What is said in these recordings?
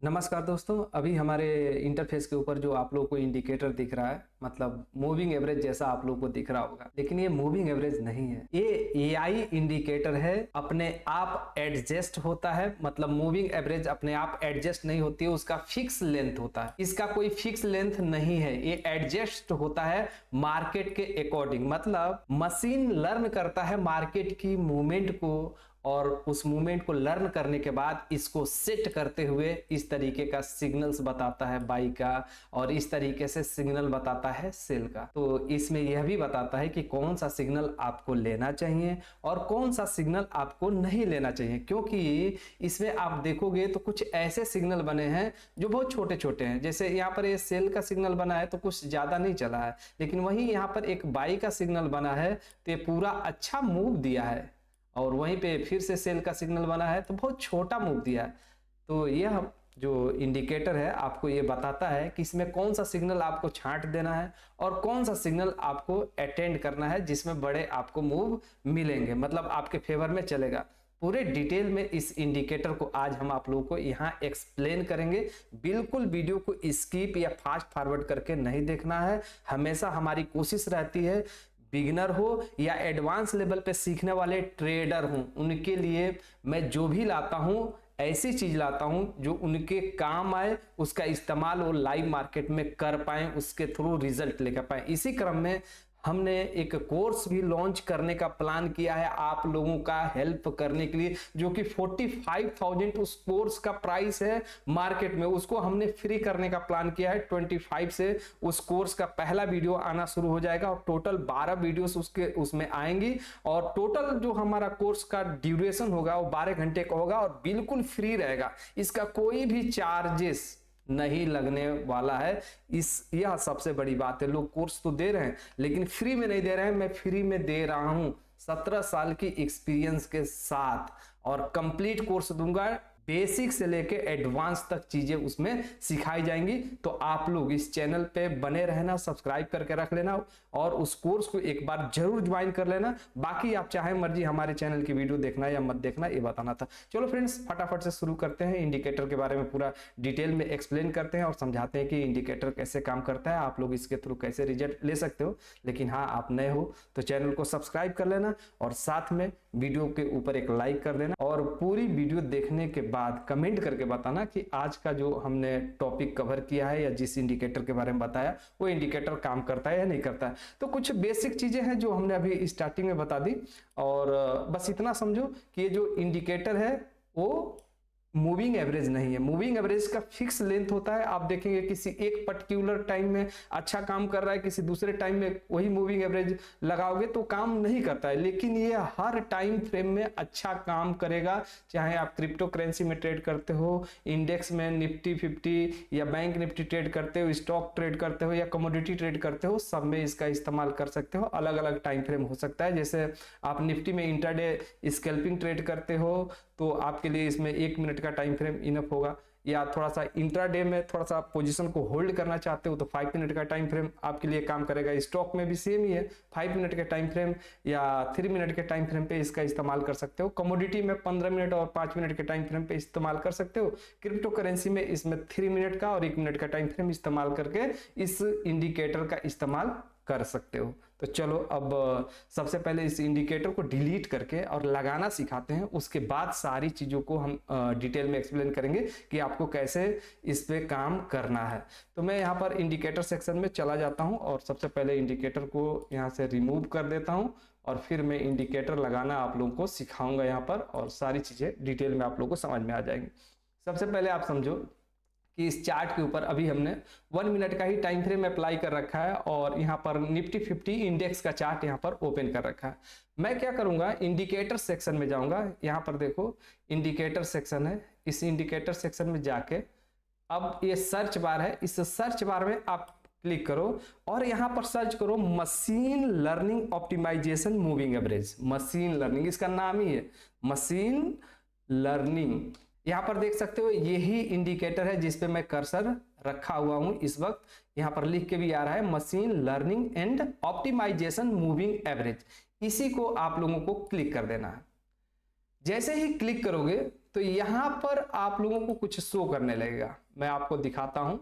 नमस्कार दोस्तों, अभी हमारे इंटरफेस के ऊपर जो आप लोगों को इंडिकेटर दिख रहा है, मतलब मूविंग एवरेज जैसा आप लोगों को दिख रहा होगा, लेकिन ये मूविंग एवरेज नहीं है। ये एआई इंडिकेटर है, अपने आप एडजस्ट होता है। मतलब मूविंग एवरेज अपने आप एडजस्ट नहीं होती है, उसका फिक्स लेंथ होता है। इसका कोई फिक्स लेंथ नहीं है, ये एडजस्ट होता है मार्केट के अकॉर्डिंग। मतलब मशीन लर्न करता है मार्केट की मूवमेंट को, और उस मूवमेंट को लर्न करने के बाद इसको सेट करते हुए इस तरीके का सिग्नल्स बताता है बाई का, और इस तरीके से सिग्नल बताता है सेल का। तो इसमें यह भी बताता है कि कौन सा सिग्नल आपको लेना चाहिए और कौन सा सिग्नल आपको नहीं लेना चाहिए। क्योंकि इसमें आप देखोगे तो कुछ ऐसे सिग्नल बने हैं जो बहुत छोटे छोटे हैं। जैसे यहाँ पर ये सेल का सिग्नल बना है तो कुछ ज्यादा नहीं चला है, लेकिन वहीं यहाँ पर एक बाई का सिग्नल बना है तो ये पूरा अच्छा मूव दिया है, और वहीं पे फिर से सेल का सिग्नल बना है तो बहुत छोटा मूव दिया है। तो यह जो इंडिकेटर है आपको ये बताता है कि इसमें कौन सा सिग्नल आपको छांट देना है और कौन सा सिग्नल आपको अटेंड करना है जिसमें बड़े आपको मूव मिलेंगे, मतलब आपके फेवर में चलेगा। पूरे डिटेल में इस इंडिकेटर को आज हम आप लोगों को यहाँ एक्सप्लेन करेंगे। बिल्कुल वीडियो को स्किप या फास्ट फॉरवर्ड करके नहीं देखना है। हमेशा हमारी कोशिश रहती है बिगिनर हो या एडवांस लेवल पे सीखने वाले ट्रेडर हूं, उनके लिए मैं जो भी लाता हूं ऐसी चीज लाता हूं जो उनके काम आए, उसका इस्तेमाल वो लाइव मार्केट में कर पाए, उसके थ्रू रिजल्ट लेकर पाए। इसी क्रम में हमने एक कोर्स भी लॉन्च करने का प्लान किया है आप लोगों का हेल्प करने के लिए, जो कि 45,000 उस कोर्स का प्राइस है मार्केट में। उसको हमने फ्री करने का प्लान किया है। 25 से उस कोर्स का पहला वीडियो आना शुरू हो जाएगा और टोटल 12 वीडियोस उसमें आएंगी, और टोटल जो हमारा कोर्स का ड्यूरेशन होगा वो 12 घंटे का होगा और बिल्कुल फ्री रहेगा। इसका कोई भी चार्जेस नहीं लगने वाला है। यह सबसे बड़ी बात है। लोग कोर्स तो दे रहे हैं लेकिन फ्री में नहीं दे रहे हैं, मैं फ्री में दे रहा हूं 17 साल की एक्सपीरियंस के साथ, और कंप्लीट कोर्स दूंगा। बेसिक से लेके एडवांस तक चीजें उसमें सिखाई जाएंगी। तो आप लोग इस चैनल पे बने रहना, सब्सक्राइब करके रख लेना और उस कोर्स को एक बार जरूर ज्वाइन कर लेना। बाकी आप चाहे मर्जी हमारे चैनल की वीडियो देखना या मत देखना, ये बताना था। चलो फ्रेंड्स, फटाफट से शुरू करते हैं। इंडिकेटर के बारे में पूरा डिटेल में एक्सप्लेन करते हैं और समझाते हैं कि इंडिकेटर कैसे काम करता है, आप लोग इसके थ्रू कैसे रिजल्ट ले सकते हो। लेकिन हाँ, आप नए हो तो चैनल को सब्सक्राइब कर लेना और साथ में वीडियो के ऊपर एक लाइक कर देना, और पूरी वीडियो देखने के बाद कमेंट करके बताना कि आज का जो हमने टॉपिक कवर किया है या जिस इंडिकेटर के बारे में बताया वो इंडिकेटर काम करता है या नहीं करता है। तो कुछ बेसिक चीजें हैं जो हमने अभी स्टार्टिंग में बता दी, और बस इतना समझो कि ये जो इंडिकेटर है वो मूविंग एवरेज नहीं है। मूविंग एवरेज का फिक्स लेंथ होता है। आप देखेंगे किसी एक पर्टिकुलर टाइम में अच्छा काम कर रहा है, किसी दूसरे टाइम में वही मूविंग एवरेज लगाओगे तो काम नहीं करता है। लेकिन ये हर टाइम फ्रेम में अच्छा काम करेगा, चाहे आप क्रिप्टो करेंसी में ट्रेड करते हो, इंडेक्स में निफ्टी 50 या बैंक निफ्टी ट्रेड करते हो, स्टॉक ट्रेड करते हो या कमोडिटी ट्रेड करते हो, सब में इसका इस्तेमाल कर सकते हो। अलग अलग टाइम फ्रेम हो सकता है। जैसे आप निफ्टी में इंट्राडे स्कैल्पिंग ट्रेड करते हो तो आपके लिए इसमें 1 मिनट का टाइम फ्रेम इनफ होगा, या थोड़ा सा इंट्राडे में थोड़ा सा पोजीशन को होल्ड करना चाहते हो तो 5 मिनट का टाइम फ्रेम आपके लिए काम करेगा। स्टॉक में भी सेम ही है, 5 मिनट के टाइम फ्रेम या 3 मिनट के टाइम फ्रेम पे इसका इस्तेमाल कर सकते हो। कमोडिटी में 15 मिनट और 5 मिनट के टाइम फ्रेम पे इस्तेमाल कर सकते हो। क्रिप्टो करेंसी में इसमें 3 मिनट का और 1 मिनट का टाइम फ्रेम इस्तेमाल करके इस इंडिकेटर का इस्तेमाल कर सकते हो। तो चलो अब सबसे पहले इस इंडिकेटर को डिलीट करके और लगाना सिखाते हैं, उसके बाद सारी चीजों को हम डिटेल में एक्सप्लेन करेंगे कि आपको कैसे इस पे काम करना है। तो मैं यहाँ पर इंडिकेटर सेक्शन में चला जाता हूँ और सबसे पहले इंडिकेटर को यहाँ से रिमूव कर देता हूँ, और फिर मैं इंडिकेटर लगाना आप लोगों को सिखाऊंगा यहाँ पर, और सारी चीजें डिटेल में आप लोगों को समझ में आ जाएंगी। सबसे पहले आप समझो कि इस चार्ट के ऊपर अभी हमने 1 मिनट का ही टाइम फ्रेम अप्लाई कर रखा है, और यहाँ पर निफ्टी 50 इंडेक्स का चार्ट यहाँ पर ओपन कर रखा है। मैं क्या करूंगा, इंडिकेटर सेक्शन में जाऊंगा। यहाँ पर देखो इंडिकेटर सेक्शन है, इस इंडिकेटर सेक्शन में जाके अब ये सर्च बार है, इस सर्च बार में आप क्लिक करो और यहां पर सर्च करो machine learning optimisation moving average. Machine learning इसका नाम ही है, मशीन लर्निंग। यहां पर देख सकते हो यही इंडिकेटर है जिस पे मैं कर्सर रखा हुआ हूं इस वक्त। यहां पर लिख के भी आ रहा है machine learning and optimisation moving average. इसी को आप लोगों को क्लिक कर देना है। जैसे ही क्लिक करोगे तो यहाँ पर आप लोगों को कुछ शो करने लगेगा। मैं आपको दिखाता हूं,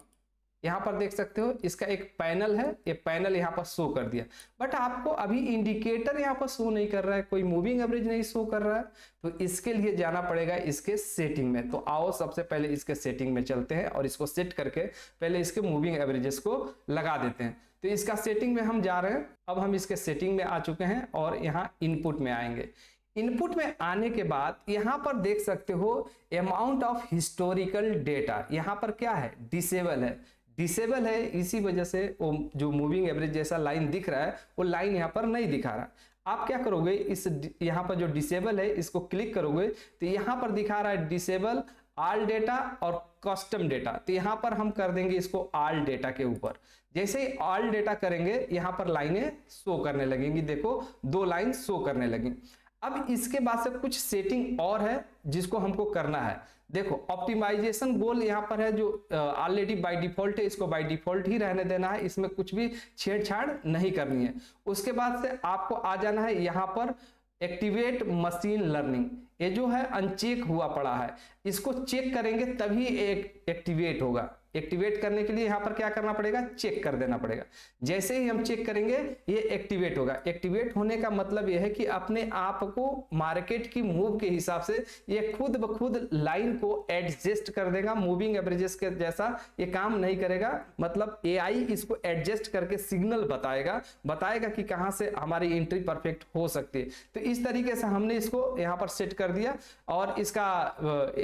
यहाँ पर देख सकते हो इसका एक पैनल है, ये पैनल यहाँ पर शो कर दिया, बट आपको अभी इंडिकेटर यहाँ पर शो नहीं कर रहा है, कोई मूविंग एवरेज नहीं शो कर रहा है। तो इसके लिए जाना पड़ेगा इसके सेटिंग में। तो आओ सबसे पहले इसके सेटिंग में चलते हैं और इसको सेट करके पहले इसके मूविंग एवरेजेस को लगा देते हैं। तो इसका सेटिंग में हम जा रहे हैं। अब हम इसके सेटिंग में आ चुके हैं और यहाँ इनपुट में आएंगे। इनपुट में आने के बाद यहाँ पर देख सकते हो अमाउंट ऑफ हिस्टोरिकल डेटा, यहाँ पर क्या है, डिसेबल है। डिसेबल है इसी वजह से वो जो मूविंग एवरेज जैसा लाइन दिख रहा है वो लाइन यहाँ पर नहीं दिखा रहा। आप क्या करोगे, इस यहाँ पर जो डिसेबल है इसको क्लिक करोगे तो यहाँ पर दिखा रहा है डिसेबल, ऑल डेटा और कस्टम डेटा। तो यहाँ पर हम कर देंगे इसको ऑल डेटा के ऊपर। जैसे ही ऑल डेटा करेंगे यहाँ पर लाइनें शो करने लगेंगी, देखो 2 लाइन शो करने लगी। अब इसके बाद से कुछ सेटिंग और है जिसको हमको करना है। देखो ऑप्टिमाइजेशन गोल यहाँ पर है जो ऑलरेडी बाय डिफॉल्ट है, इसको बाय डिफॉल्ट ही रहने देना है, इसमें कुछ भी छेड़छाड़ नहीं करनी है। उसके बाद से आपको आ जाना है यहाँ पर एक्टिवेट मशीन लर्निंग। ये जो है अनचेक हुआ पड़ा है, इसको चेक करेंगे तभी एक एक्टिवेट होगा। एक्टिवेट करने के लिए यहाँ पर क्या करना पड़ेगा, चेक कर देना पड़ेगा। जैसे ही हम चेक करेंगे ये एक्टिवेट होगा। एक्टिवेट होने का मतलब यह है कि अपने आप को मार्केट की मूव के हिसाब से ये खुद ब खुद लाइन को एडजस्ट कर देगा। मूविंग एवरेजेस के जैसा ये काम नहीं करेगा, मतलब एआई इसको एडजस्ट करके सिग्नल बताएगा कि कहां से हमारी एंट्री परफेक्ट हो सकती है। तो इस तरीके से हमने इसको यहाँ पर सेट कर दिया। और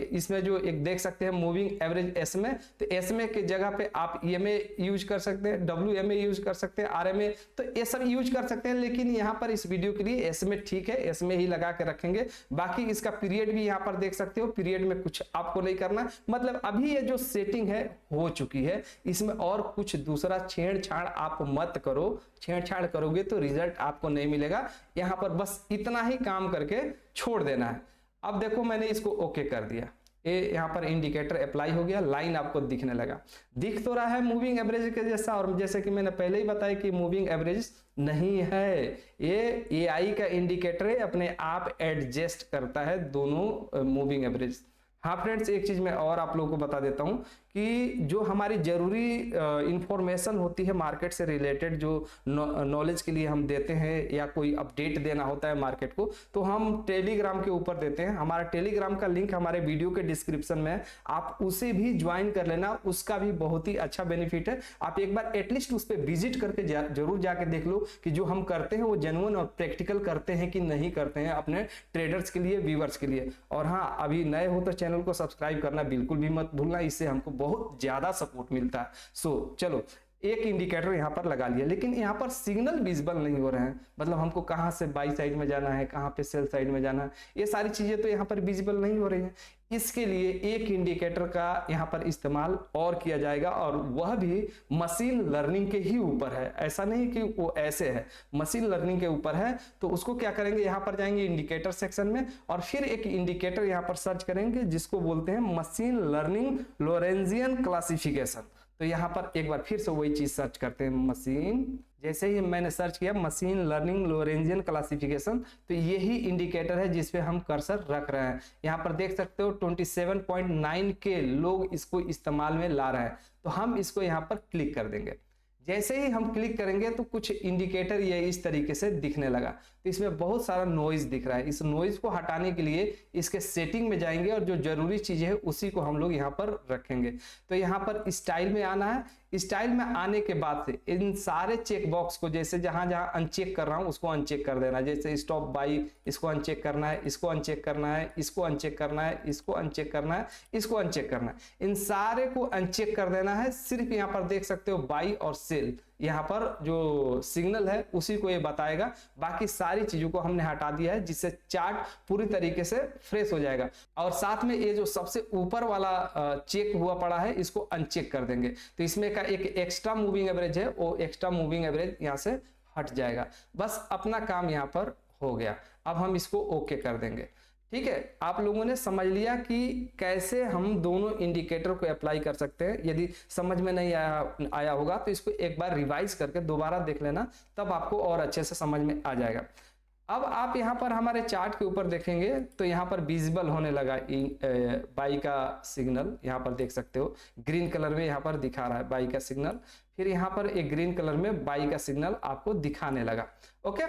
इसमें जो एक देख सकते हैं मूविंग एवरेज एसएमए, तो एसएमए के जगह पे आप ईएमए यूज कर सकते हैं, डब्ल्यूएमए यूज कर सकते हैं, आरएमए, तो ये सब यूज कर सकते हैं। लेकिन यहाँ पर इस वीडियो के लिए एसएमए ठीक है, एसएमए ही लगा के रखेंगे। बाकी इसका पीरियड भी यहाँ पर देख सकते हो, पीरियड में कुछ आपको नहीं करना, मतलब अभी ये जो सेटिंग है हो चुकी है। इसमें और कुछ दूसरा छेड़छाड़ आप मत करो, छेड़छाड़ करोगे तो रिजल्ट आपको नहीं मिलेगा। यहाँ पर बस इतना ही काम करके छोड़ देना है। अब देखो मैंने इसको ओके कर दिया, ये यहाँ पर इंडिकेटर अप्लाई हो गया, लाइन आपको दिखने लगा। दिख तो रहा है मूविंग एवरेज के जैसा, और जैसे कि मैंने पहले ही बताया कि मूविंग एवरेज नहीं है, ये एआई का इंडिकेटर है, अपने आप एडजस्ट करता है दोनों मूविंग एवरेज। हाँ फ्रेंड्स, एक चीज मैं और आप लोगों को बता देता हूँ कि जो हमारी जरूरी इंफॉर्मेशन होती है मार्केट से रिलेटेड, जो नॉलेज के लिए हम देते हैं या कोई अपडेट देना होता है मार्केट को, तो हम टेलीग्राम के ऊपर देते हैं। हमारा टेलीग्राम का लिंक हमारे वीडियो के डिस्क्रिप्शन में है, आप उसे भी ज्वाइन कर लेना, उसका भी बहुत ही अच्छा बेनिफिट है। आप एक बार एटलीस्ट उस पर विजिट करके जरूर जाके देख लो कि जो हम करते हैं वो जेन्युइन और प्रैक्टिकल करते हैं कि नहीं करते हैं अपने ट्रेडर्स के लिए, व्यूअर्स के लिए। और हाँ, अभी नए हो तो चैनल को सब्सक्राइब करना बिल्कुल भी मत भूलना, इससे हमको बहुत ज्यादा सपोर्ट मिलता है। सो चलो, एक इंडिकेटर यहाँ पर लगा लिया, लेकिन यहाँ पर सिग्नल विजिबल नहीं हो रहे हैं, मतलब हमको कहाँ से बाई साइड में जाना है, कहाँ पे सेल साइड में जाना है, ये सारी चीजें तो यहाँ पर विजिबल नहीं हो रही हैं। इसके लिए एक इंडिकेटर का यहाँ पर इस्तेमाल और किया जाएगा, और वह भी मशीन लर्निंग के ही ऊपर है। ऐसा नहीं कि वो ऐसे है, मशीन लर्निंग के ऊपर है। तो उसको क्या करेंगे, यहाँ पर जाएंगे इंडिकेटर सेक्शन में और फिर एक इंडिकेटर यहाँ पर सर्च करेंगे जिसको बोलते हैं मशीन लर्निंग लोरेंजियन क्लासिफिकेशन। तो यहाँ पर एक बार फिर से वही चीज सर्च करते हैं, मशीन, जैसे ही मैंने सर्च किया मशीन लर्निंग लोरेंजियन क्लासिफिकेशन, तो यही इंडिकेटर है जिसपे हम कर्सर रख रहे हैं। यहाँ पर देख सकते हो 27.9 के लोग इसको इस्तेमाल में ला रहे हैं। तो हम इसको यहाँ पर क्लिक कर देंगे। जैसे ही हम क्लिक करेंगे तो कुछ इंडिकेटर ये इस तरीके से दिखने लगा। तो इसमें बहुत सारा नॉइज दिख रहा है। इस नॉइज को हटाने के लिए इसके सेटिंग में जाएंगे और जो जरूरी चीजें है उसी को हम लोग यहाँ पर रखेंगे। तो यहाँ पर स्टाइल में आना है। स्टाइल में आने के बाद से इन सारे चेक बॉक्स को, जैसे जहां जहां अनचेक कर रहा हूं उसको अनचेक कर देना। जैसे स्टॉप बाई, इसको अनचेक करना है, इसको अनचेक करना है, इसको अनचेक करना है, इसको अनचेक करना है, इसको अनचेक करना है। इन सारे को अनचेक कर देना है। सिर्फ यहाँ पर देख सकते हो बाई और सेल, यहाँ पर जो सिग्नल है उसी को ये बताएगा। बाकी सारी चीजों को हमने हटा दिया है जिससे चार्ट पूरी तरीके से फ्रेश हो जाएगा। और साथ में ये जो सबसे ऊपर वाला चेक हुआ पड़ा है इसको अनचेक कर देंगे। तो इसमें का एक एक्स्ट्रा मूविंग एवरेज है, वो एक्स्ट्रा मूविंग एवरेज यहाँ से हट जाएगा। बस अपना काम यहाँ पर हो गया। अब हम इसको ओके कर देंगे। ठीक है, आप लोगों ने समझ लिया कि कैसे हम दोनों इंडिकेटर को अप्लाई कर सकते हैं। यदि समझ में नहीं आया होगा तो इसको एक बार रिवाइज करके दोबारा देख लेना, तब आपको और अच्छे से समझ में आ जाएगा। अब आप यहाँ पर हमारे चार्ट के ऊपर देखेंगे तो यहाँ पर विजिबल होने लगा बाई का सिग्नल, यहाँ पर देख सकते हो ग्रीन कलर में यहाँ पर दिखा रहा है बाई का सिग्नल। फिर यहाँ पर एक ग्रीन कलर में बाई का सिग्नल आपको दिखाने लगा। ओके,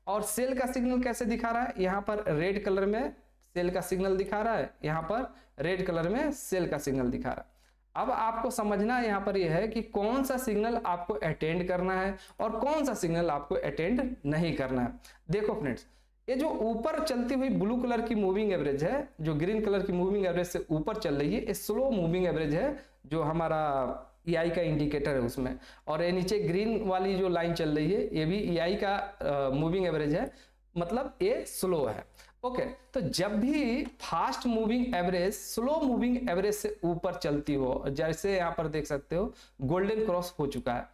और सेल का सिग्नल कैसे दिखा रहा है, यहाँ पर रेड कलर में सेल का सिग्नल दिखा रहा है, यहाँ पर रेड कलर में सेल का सिग्नल दिखा रहा है। अब आपको समझना यहाँ पर यह है कि कौन सा सिग्नल आपको अटेंड करना है और कौन सा सिग्नल आपको अटेंड नहीं करना है। देखो फ्रेंड्स, ये जो ऊपर चलती हुई ब्लू कलर की मूविंग एवरेज है, जो ग्रीन कलर की मूविंग एवरेज से ऊपर चल रही है, ये स्लो मूविंग एवरेज है जो हमारा EI का इंडिकेटर है उसमें। और ये नीचे ग्रीन वाली जो लाइन चल रही है ये भी EI का मूविंग एवरेज है, मतलब ये स्लो है। ओके, तो जब भी fast moving average slow moving average से ऊपर चलती हो, जैसे यहाँ पर देख सकते हो गोल्डन क्रॉस हो चुका है,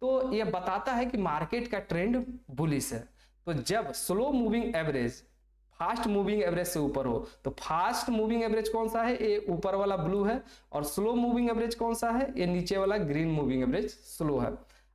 तो यह बताता है कि मार्केट का ट्रेंड बुलिश है। तो जब slow moving average fast moving average से ऊपर हो, तो फास्ट मूविंग एवरेज कौन सा है, ये ऊपर वाला ब्लू है, और स्लो मूविंग एवरेज कौन सा है, ये नीचे वाला ग्रीन मूविंग एवरेज स्लो है।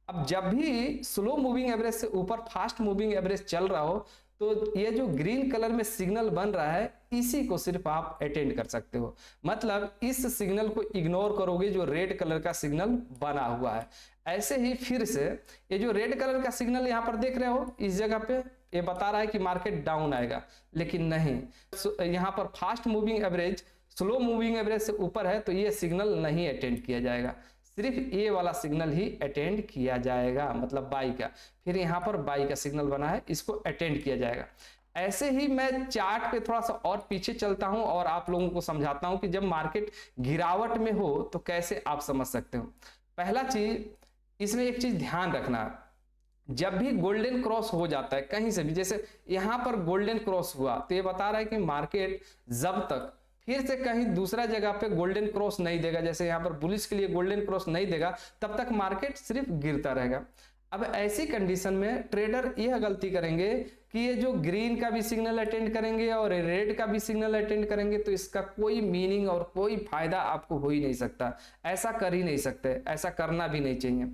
अब जब भी स्लो मूविंग एवरेज से ऊपर फास्ट मूविंग एवरेज चल रहा हो, तो ये जो ग्रीन कलर में सिग्नल बन रहा है इसी को सिर्फ आप अटेंड कर सकते हो। मतलब इस सिग्नल को इग्नोर करोगे जो रेड कलर का सिग्नल बना हुआ है। ऐसे ही फिर से ये जो रेड कलर का सिग्नल यहाँ पर देख रहे हो, इस जगह पे ये बता रहा है कि मार्केट डाउन आएगा, लेकिन नहीं, यहाँ पर fast moving average slow moving average से ऊपर है तो ये सिग्नल नहीं अटेंड किया जाएगा, सिर्फ ये वाला सिग्नल ही अटेंड किया जाएगा, मतलब बाई का। फिर यहाँ पर बाई का सिग्नल बना है, इसको अटेंड किया जाएगा। ऐसे ही मैं चार्ट पे थोड़ा सा और पीछे चलता हूं और आप लोगों को समझाता हूं कि जब मार्केट गिरावट में हो तो कैसे आप समझ सकते हो। पहला चीज, इसमें एक चीज ध्यान रखना, जब भी गोल्डन क्रॉस हो जाता है कहीं से भी, जैसे यहाँ पर गोल्डन क्रॉस हुआ तो ये बता रहा है कि मार्केट जब तक फिर से कहीं दूसरा जगह पे गोल्डन क्रॉस नहीं देगा, जैसे यहाँ पर बुलिश के लिए गोल्डन क्रॉस नहीं देगा, तब तक मार्केट सिर्फ गिरता रहेगा। अब ऐसी कंडीशन में ट्रेडर यह गलती करेंगे कि ये जो ग्रीन का भी सिग्नल अटेंड करेंगे और रेड का भी सिग्नल अटेंड करेंगे, तो इसका कोई मीनिंग और कोई फायदा आपको हो ही नहीं सकता। ऐसा कर ही नहीं सकते, ऐसा करना भी नहीं चाहिए।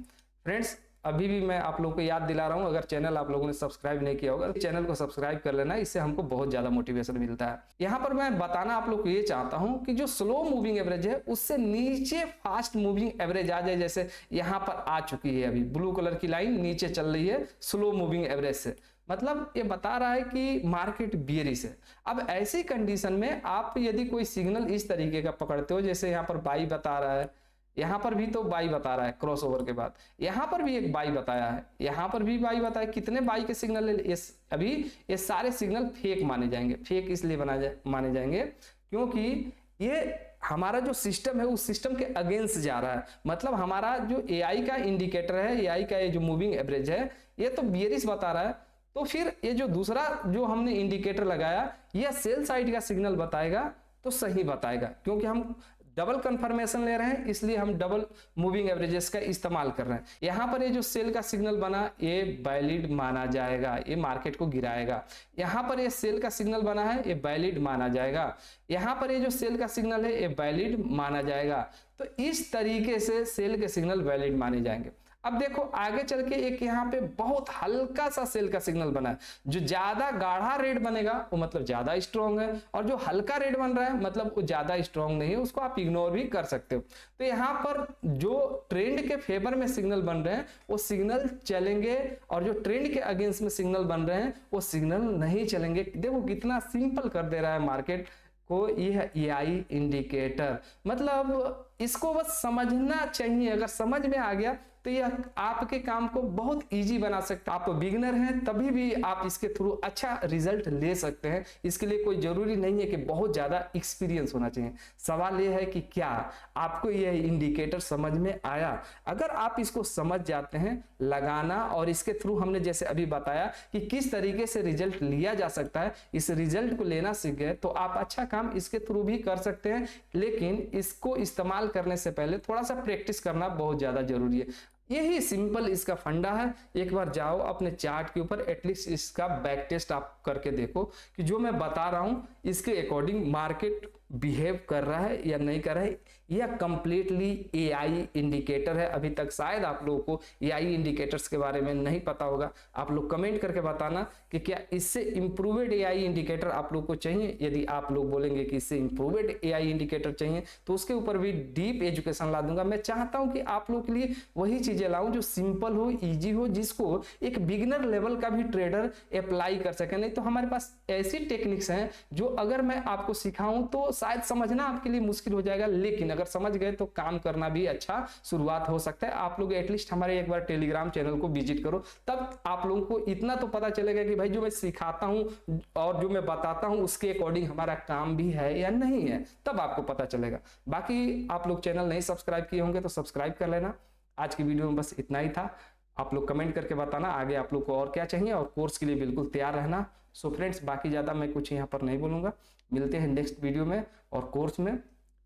फ्रेंड्स, अभी भी मैं आप लोगों को याद दिला रहा हूं, अगर चैनल आप लोगों ने सब्सक्राइब नहीं किया होगा तो चैनल को सब्सक्राइब कर लेना, इससे हमको बहुत ज्यादा मोटिवेशन मिलता है। यहाँ पर मैं बताना आप लोग को ये चाहता हूं कि जो स्लो मूविंग एवरेज है उससे नीचे फास्ट मूविंग एवरेज आ जाए, जैसे यहाँ पर आ चुकी है, अभी ब्लू कलर की लाइन नीचे चल रही है स्लो मूविंग एवरेज से, मतलब ये बता रहा है कि मार्केट बियरिश है। अब ऐसी कंडीशन में आप यदि कोई सिग्नल इस तरीके का पकड़ते हो, जैसे यहाँ पर बाई बता रहा है, यहाँ पर भी तो बाई बता रहा है क्रॉसओवर के बाद, यहाँ पर भी एक बाई बताया है, यहाँ पर भी बाई बताया, कितने बाई के सिग्नल है, अभी ये सारे सिग्नल फेक माने जाएंगे। फेक इसलिए माने जाएंगे क्योंकि ये हमारा जो सिस्टम है उस सिस्टम के अगेंस्ट जा रहा है। मतलब हमारा जो AI का इंडिकेटर है, AI का ये जो मूविंग एवरेज है, ये तो बियरिश बता रहा है, तो फिर ये जो दूसरा जो हमने इंडिकेटर लगाया यह सेल साइड का सिग्नल बताएगा तो सही बताएगा, क्योंकि हम डबल कंफर्मेशन ले रहे हैं, इसलिए हम डबल मूविंग एवरेजेस का इस्तेमाल कर रहे हैं। यहाँ पर ये जो सेल का सिग्नल बना ये वैलिड माना जाएगा, ये मार्केट को गिराएगा। यहाँ पर ये सेल का सिग्नल बना है, ये वैलिड माना जाएगा। यहाँ पर ये जो सेल का सिग्नल है ये वैलिड माना जाएगा। तो इस तरीके से सेल के सिग्नल वैलिड माने जाएंगे। अब देखो आगे चल के एक यहाँ पे बहुत हल्का सा सेल का सिग्नल बना है, जो ज्यादा गाढ़ा रेड बनेगा वो मतलब ज्यादा स्ट्रॉन्ग है, और जो हल्का रेड बन रहा है मतलब वो ज्यादा स्ट्रॉन्ग नहीं है, उसको आप इग्नोर भी कर सकते हो। तो यहाँ पर जो ट्रेंड के फेवर में सिग्नल बन रहे हैं वो सिग्नल चलेंगे, और जो ट्रेंड के अगेंस्ट में सिग्नल बन रहे हैं वो सिग्नल नहीं चलेंगे। देखो कितना सिंपल कर दे रहा है मार्केट को यह EI इंडिकेटर। मतलब इसको बस समझना चाहिए, अगर समझ में आ गया तो यह आपके काम को बहुत इजी बना सकता है। आप बिगिनर हैं तभी भी आप इसके थ्रू अच्छा रिजल्ट ले सकते हैं। इसके लिए कोई जरूरी नहीं है कि बहुत ज्यादा एक्सपीरियंस होना चाहिए। सवाल यह है कि क्या आपको यह इंडिकेटर समझ में आया। अगर आप इसको समझ जाते हैं लगाना, और इसके थ्रू हमने जैसे अभी बताया कि किस तरीके से रिजल्ट लिया जा सकता है, इस रिजल्ट को लेना सीख गए तो आप अच्छा काम इसके थ्रू भी कर सकते हैं। लेकिन इसको इस्तेमाल करने से पहले थोड़ा सा प्रैक्टिस करना बहुत ज्यादा जरूरी है। यही सिंपल इसका फंडा है। एक बार जाओ अपने चार्ट के ऊपर, एटलीस्ट इसका बैक टेस्ट आप करके देखो कि जो मैं बता रहा हूं इसके अकॉर्डिंग मार्केट बिहेव कर रहा है या नहीं कर रहा है, यह कंप्लीटली एआई इंडिकेटर है। अभी तक शायद आप लोगों को एआई इंडिकेटर्स के बारे में नहीं पता होगा। आप लोग कमेंट करके बताना कि क्या इससे इंप्रूव्ड एआई इंडिकेटर आप लोग को चाहिए। यदि आप लोग बोलेंगे कि इससे इंप्रूव्ड एआई इंडिकेटर चाहिए तो उसके ऊपर भी डीप एजुकेशन ला दूंगा। मैं चाहता हूं कि आप लोग के लिए वही चीजें लाऊं जो सिंपल हो, इजी हो, जिसको एक बिगिनर लेवल का भी ट्रेडर अप्लाई कर सके। नहीं तो हमारे पास ऐसी टेक्निक्स हैं जो अगर मैं आपको सिखाऊं तो शायद समझना आपके लिए मुश्किल हो जाएगा, लेकिन अगर समझ गए तो काम करना भी अच्छा शुरुआत हो सकता है। आप लोग एटलीस्ट हमारे एक बार टेलीग्राम चैनल को विजिट करो, तब आप लोगों को इतना तो पता चलेगा कि भाई जो मैं सिखाता हूं और जो मैं बताता हूं उसके अकॉर्डिंग हमारा काम भी है या नहीं है, तब आपको पता चलेगा। बाकी आप लोग चैनल नहीं सब्सक्राइब किए होंगे तो सब्सक्राइब कर लेना। आज की वीडियो में बस इतना ही था। आप लोग कमेंट करके बताना आगे आप लोग को और क्या चाहिए, और कोर्स के लिए बिल्कुल तैयार रहना। सो फ्रेंड्स, बाकी ज़्यादा मैं कुछ यहाँ पर नहीं बोलूँगा। मिलते हैं नेक्स्ट वीडियो में और कोर्स में।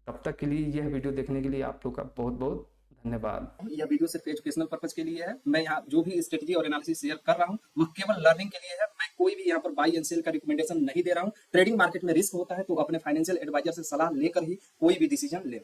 तब तक के लिए यह वीडियो देखने के लिए आप लोग का बहुत बहुत धन्यवाद। यह वीडियो सिर्फ एजुकेशनल पर्पज के लिए है। मैं यहाँ जो भी स्ट्रेटजी और एनालिसिस शेयर कर रहा हूँ वह केवल लर्निंग के लिए है। मैं कोई भी यहाँ पर बाई एंड सेल का रिकमेंडेशन नहीं दे रहा हूँ। ट्रेडिंग मार्केट में रिस्क होता है तो अपने फाइनेंशियल एडवाइजर से सलाह लेकर ही कोई भी डिसीजन ले।